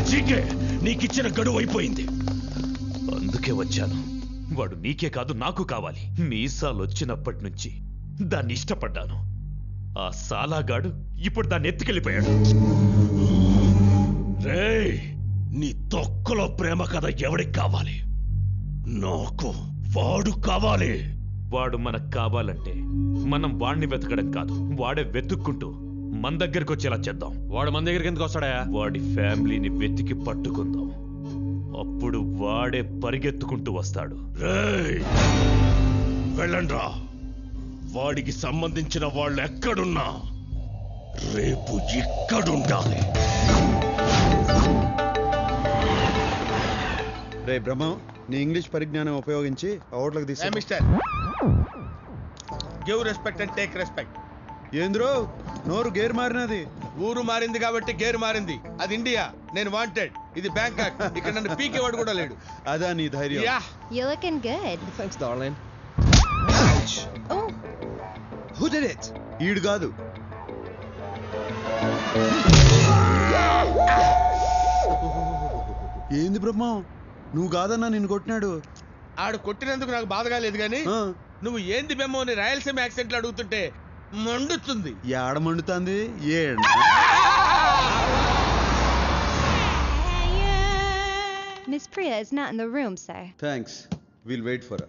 GK నీకిచ్చిన గడువు అయిపోయింది. అందుకే వచ్చాను. వాడు నీకే కాదు నాకు కావాలి. మీసాలు వచ్చినప్పటి నుంచి దాన్ని ఇష్టపడ్డాను. ఆ సాలాగాడు ఇప్పుడు దాన్ని ఎత్తుకెళ్ళిపోయాడు. రేయ్, నీ తొక్కలో ప్రేమ కథ ఎవడికి కావాలి? నాకు వాడు కావాలి. వాడు మనకు కావాలంటే మనం వాడిని వెతకడం కాదు, వాడే వెతుక్కుంటూ మన దగ్గరికి వచ్చేలా చేద్దాం. వాడు మన దగ్గరికి ఎందుకు వస్తాడా? వాడి ఫ్యామిలీని వెతికి పట్టుకుందాం. అప్పుడు వాడే పరిగెత్తుకుంటూ వస్తాడు. రేయ్, వెళ్ళండ్రా. వాడికి సంబంధించిన వాళ్ళు ఎక్కడున్నా రేపు ఇక్కడుండాలి. రే బ్రహ్మం, నీ ఇంగ్లీష్ పరిజ్ఞానం ఉపయోగించి ఓట్లకు తీసి mister give respect and take respect. ఏంద్రో నోరు గేర్ మారినది? ఊరు మారింది కాబట్టి గేర్ మారింది. అది ఇండియా, నేను వాంటెడ్. ఇది బ్యాంకాక్, ఇక్కడ నన్ను పీకేవాడు కూడా లేడు. అదా నీ ధైర్యం? Yeah, You're looking good. Thanks, darling. Oh, Who did it? ఈడు కాదు. ఏంది బ్రహ్మం, నువ్వు కాదన్నా నిన్ను కొట్టినాడు. ఆడు కొట్టినందుకు నాకు బాధగా లేదు కానీ ఆ, నువ్వు ఏంది బెమ్మో అని రాయలసీమ యాక్సెంట్లు అడుగుతుంటే మండుతుంది. ఏడ మండుతుంది? ఏడ Miss Priya is not in the room, sir. Thanks, will wait for.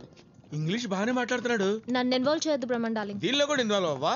English బాగానే మాట్లాడుతున్నాడు. నన్ను ఇన్వాల్వ్ చేయొద్దు బ్రహ్మన్ డార్లింగ్. దీనిలో కూడా ఇన్వాల్వ్ అవ్వా?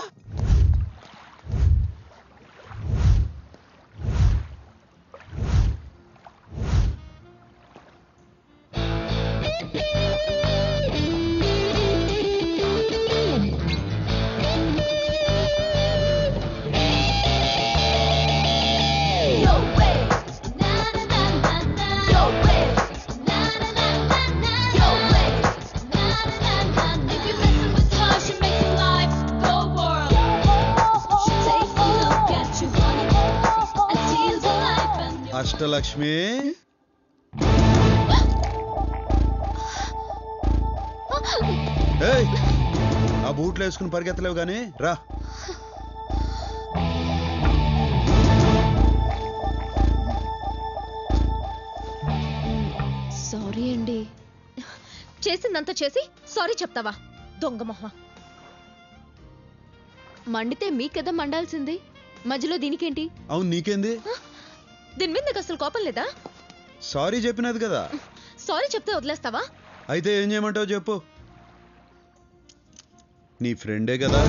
అష్టలక్ష్మి, ఏయ్, ఆ బూట్లు వేసుకుని పరిగెత్తలేవు గానీ రా. సారీ అండి. చేసిందంతా చేసి సారీ చెప్తావా? దొంగ మొహ. మండితే మీకెదా మండాల్సింది, మధ్యలో దీనికేంటి? అవును, నీకేంది? దీని మీద నీకు అసలు కోపం లేదా? సారీ చెప్పినది కదా. సారీ చెప్తే వదిలేస్తావా? అయితే ఏం చేయమంటావు చెప్పు. నీ ఫ్రెండే కదా.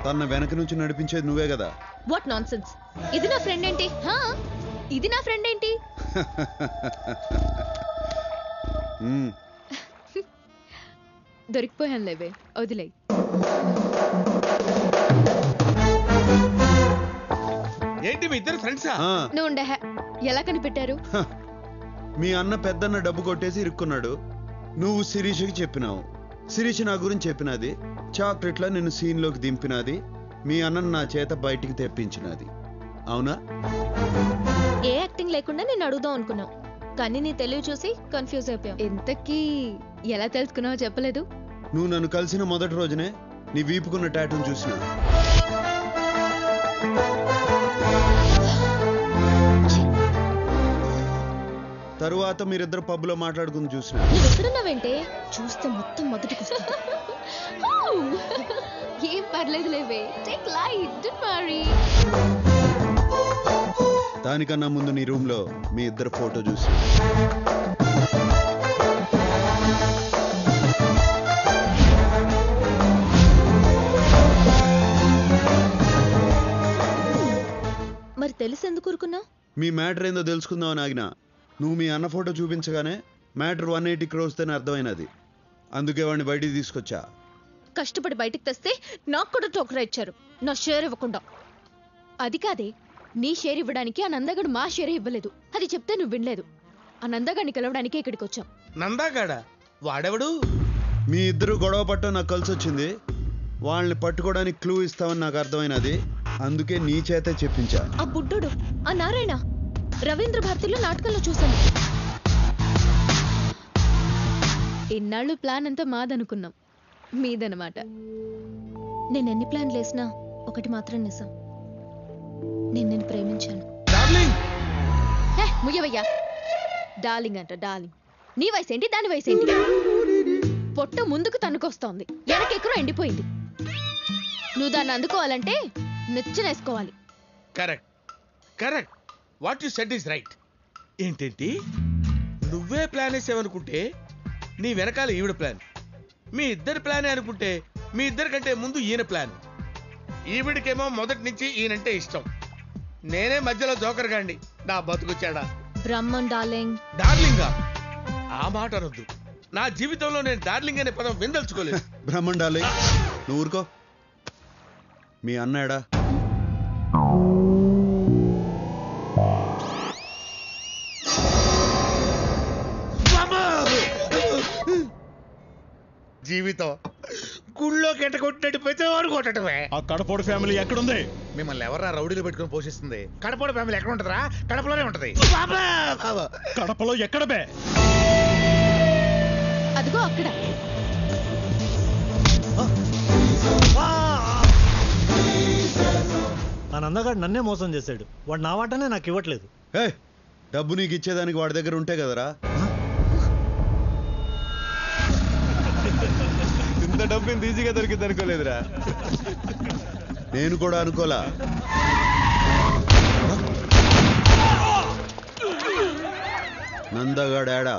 తన వెనక నుంచి నడిపించేది నువ్వే కదా. What non sense. ఇది నా ఫ్రెండ్ ఏంటి? ఇది నా ఫ్రెండ్ ఏంటి? దొరికిపోయాను లేవే, వదిలే. ఏంటి మీ ఇద్దరు ఫ్రెండ్సా? నువ్వు ఉండే. ఎలా కనిపెట్టారు? మీ అన్న పెద్దన్న డబ్బు కొట్టేసి ఇరుక్కున్నాడు. నువ్వు శిరీషకి చెప్పినావు, శిరీష నా గురించి చెప్పినది, చాక్లెట్లా నిన్ను సీన్లోకి దింపినది, మీ అన్నను నా చేత బయటికి తెప్పించినది. అవునా? ఏ యాక్టింగ్ లేకుండా నేను అడుగుదాం అనుకున్నావు, కానీ నీ తెలివి చూసి కన్ఫ్యూజ్ అయిపోయావు. ఇంతకీ ఎలా తెలుసుకున్నావో చెప్పలేదు. నువ్వు నన్ను కలిసిన మొదటి రోజునే నీ వీపుకున్న టాటూని చూసినా. తరువాత మీరిద్దరు పబ్లో మాట్లాడుకుని చూసినా. నువ్వు ఎక్కడున్నావేంటే? చూస్తే మొత్తం మొదటికి వస్తుంది. ఏం పర్లేదు లేవే, టేక్ లైట్, డోంట్ వరీ. దానికన్నా ముందు నీ రూమ్ లో మీ ఇద్దరు ఫోటో చూసి. మరి తెలిసి ఎందుకు ఊరుకున్నావు? మీ మ్యాటర్ ఏందో తెలుసుకుందామని ఆగినా. నువ్వు మీ అన్న ఫోటో చూపించగానే మ్యాటర్ 180 crores అని అర్థమైనది. అందుకే వాడిని బయటికి తీసుకొచ్చా. కష్టపడి బయటికి తెస్తే నాకు కూడా టోకరా ఇచ్చారు, నా షేర్ ఇవ్వకుండా. అది కాదే, నీ షేర్ ఇవ్వడానికి ఆ నందగాడు మా షేర్ ఇవ్వలేదు. అది చెప్తే నువ్వు వినలేదు. ఆ నందగాడిని కలవడానికి ఇక్కడికి వచ్చాం. నందాగాడా? వాడెవడు? మీ ఇద్దరు గొడవ పట్టడం నాకు కలిసి వచ్చింది. వాళ్ళని పట్టుకోవడానికి క్లూ ఇస్తామని నాకు అర్థమైనది. అందుకే నీ చేతే చెప్పించా. ఆ బుడ్డోడు, ఆ నారాయణ, రవీంద్ర భారతిలో నాటకంలో చూశాను. ఇన్నాళ్ళు ప్లాన్ అంతా మాదనుకున్నాం, మీదనమాట. నేను ఎన్ని ప్లాన్లు వేసినా ఒకటి మాత్రం నిజం, నేను ప్రేమించాను. డార్లింగ్ ముయ్యవయ్యా. డార్లింగ్ అంట డార్లింగ్. నీ వయసేంటి దాని వయసేంటి? పొట్ట ముందుకు తన్నుకొస్తోంది, వెనకెక్కడో ఎండిపోయింది. నువ్వు దాన్ని అందుకోవాలంటే నెచ్చనేసుకోవాలి. Correct correct, what you said is right. ఏంటేంటి నువ్వే ప్లాన్ వేసావనుకుంటే నీ వెనకాల ఈవిడ ప్లాన్, మీ ఇద్దరి ప్లానే అనుకుంటే మీ ఇద్దరి కంటే ముందు ఈయన ప్లాన్. ఈవిడికేమో మొదటి నుంచి ఈయనంటే ఇష్టం, నేనే మధ్యలో జోకర్గాండి. నా బతుకుచ్చాడా బ్రహ్మన్ డార్లింగ్. డార్లింగా? ఆ మాట అనొద్దు. నా జీవితంలో నేను డార్లింగ్ అనే పదం విందల్చుకోలేదు. బ్రహ్మండాలి, నువ్వు ఊరుకో. మీ అన్నాడా? జీవితం గుళ్ళో కెట్ట కొట్టినట్టు ప్రతివాడు కొట్టడమే. ఆ కడపోడు ఫ్యామిలీ ఎక్కడుంది? మిమ్మల్ని ఎవరా రౌడీలు పెట్టుకుని పోషిస్తుంది? కడపడ ఫ్యామిలీ ఎక్కడ ఉంటుందా? కడపలోనే ఉంటది. కడపలో ఎక్కడ బే? అదిగో అక్కడ. ఆ నందగాడు నన్నే మోసం చేశాడు. వాడు నా వాటనే నాకు ఇవ్వట్లేదు. ఏ డబ్బు నీకు ఇచ్చేదానికి వాడి దగ్గర ఉంటే కదరా. ఇంత డబ్బు ఇంత ఈజీగా దొరికింది అనుకోలేదురా. నేను కూడా అనుకోలా. నందగాడా?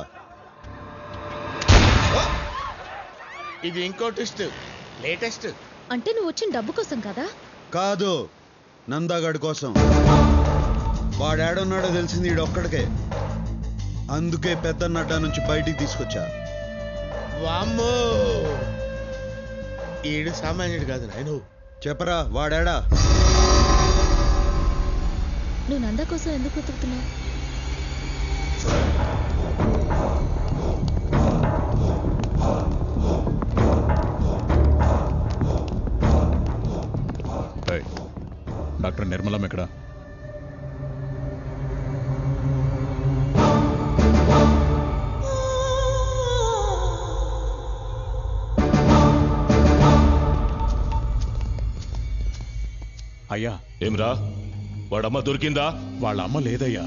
ఇది ఇంకో ట్విస్ట్, లేటెస్ట్. అంటే నువ్వు వచ్చిన డబ్బు కోసం కదా? కాదు, నందగాడి కోసం. వాడేడున్నాడో తెలిసింది ఈడొక్కడికే. అందుకే పెద్దన్నడ్డ నుంచి బయటికి తీసుకొచ్చా. వామ్మో, ఈడు సామాన్యుడు కాదు నాయను. చెప్పరా వాడేడా? నువ్వు నంద కోసం ఎందుకు వెతుకుతున్నావు? డాక్టర్ నిర్మలం ఎక్కడ? అయ్యా. ఏమ్రా, వాడమ్మ దొరికిందా? వాళ్ళ అమ్మ లేదయ్యా,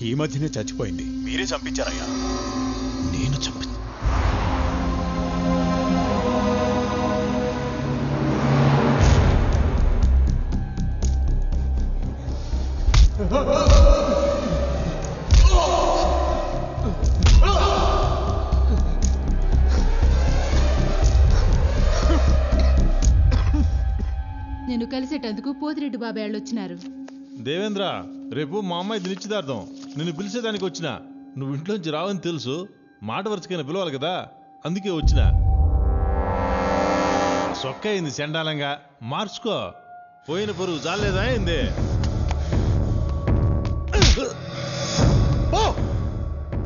ఈ మధ్యనే చచ్చిపోయింది. మీరే చంపించారయ్యా. నేను చంపి నేను కలిసేటందుకు పోతిరెడ్డి బాబాయ్ వచ్చినారు. దేవేంద్ర, రేపు మా అమ్మాయి నిశ్చితార్థం. నిన్ను పిలిచేదానికి వచ్చిన. నువ్వు ఇంట్లోంచి రావని తెలుసు, మాట వరుసకైనా పిలవాలి కదా, అందుకే వచ్చిన. సొక్క అయింది చండాలంగా, మార్చుకో. పోయిన పరువు జాలేదా అయింది.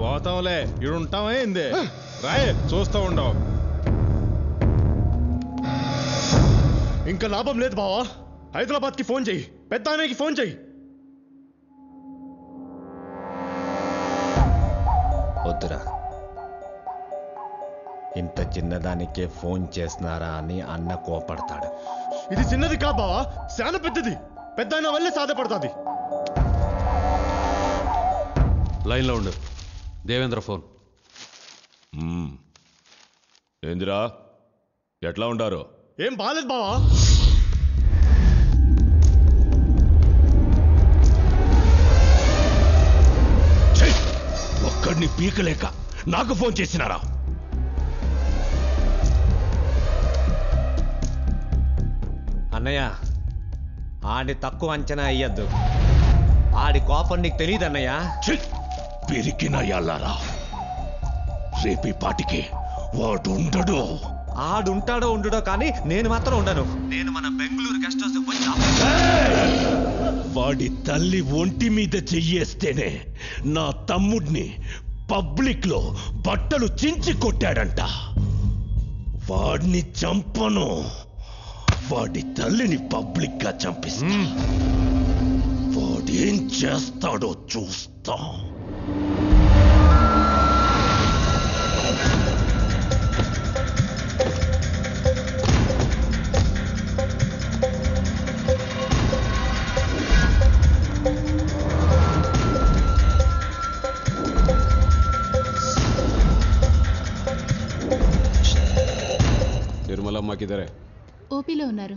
పోతాంలే, ఇడుంటావా అయింది. రాయే, చూస్తా ఉండవు. ఇంకా లాభం లేదు బావా. హైదరాబాద్కి ఫోన్ చెయ్యి, పెద్ద ఆయనకి ఫోన్ చెయ్యి. వద్దురా, ఇంత చిన్నదానికే ఫోన్ చేస్తున్నారా అని అన్న కోపడతాడు. ఇది చిన్నది కా బావా, చాలా పెద్దది. పెద్ద ఆయన వల్లే సాధ్యపడుతుంది. లైన్లో ఉండు. దేవేంద్ర ఫోన్. ఏందిరా, ఎట్లా ఉండారు? ఏం బాలేదు బావా. ఒక్కడిని పీకలేక నాకు ఫోన్ చేసినారా? అన్నయ్య, ఆడి తక్కువ అంచనా అయ్యద్దు. ఆడి కోపం నీకు తెలియదు అన్నయ్య. పిరికిన యాళ్ళారా, రేపీ పాటికి వాడు ఉండడు. ఆడుంటాడో ఉండుడో కానీ నేను మాత్రం ఉండను. నేను మన బెంగళూరు గెస్ట్ హౌస్ పోయినా. వాడి తల్లి ఒంటి మీద చెయ్యేస్తేనే నా తమ్ముడిని పబ్లిక్ లో బట్టలు చించి కొట్టాడంట. వాడిని చంపను, వాడి తల్లిని పబ్లిక్ గా చంపిస్తా. వాడేం చేస్తాడో చూస్తా. థెరపీలో ఉన్నారు.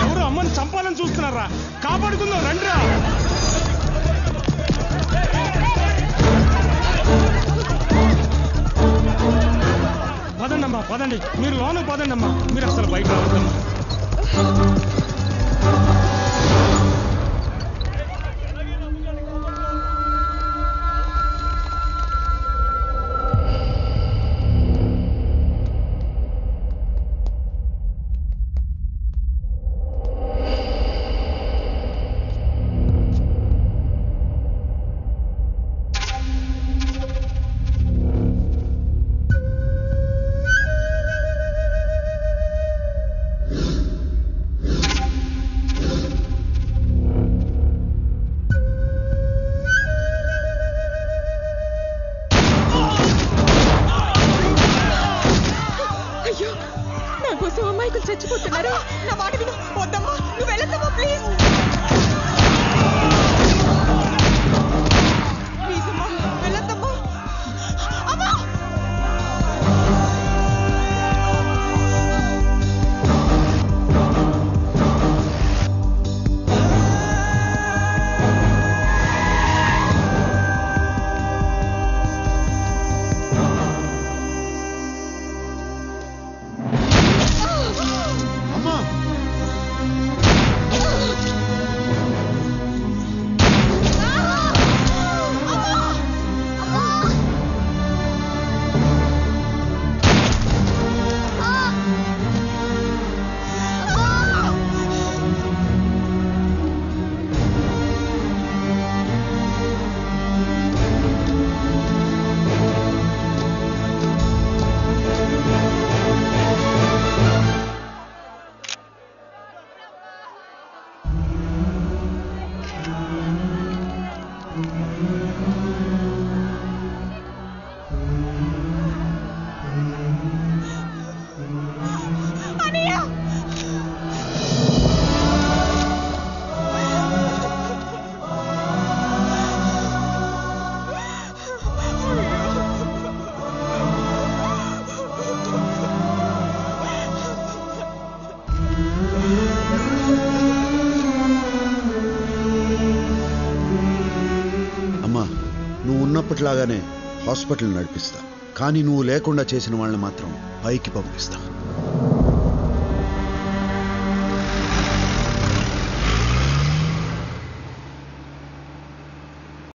ఎవరు అమ్మని చంపాలని చూస్తున్నారా? కాపాడుకుందాం రండిరా. పదండమ్మా పదండి, మీరు లోన పదండమ్మా, మీరు అసలు బయట రావద్దమ్మా. చచ్చిపోతున్నారు. నా మాట విను. వద్దమ్మా, నువ్వు వెళ్ళొద్దమ్మా ప్లీజ్. ప్లీజ్ అమ్మా వెళ్ళొద్దమ్మా. అమ్మా ఉన్నప్పటిలాగానే హాస్పిటల్ నడిపిస్తా, కానీ నువ్వు లేకుండా చేసిన వాళ్ళని మాత్రం పైకి పంపిస్తా.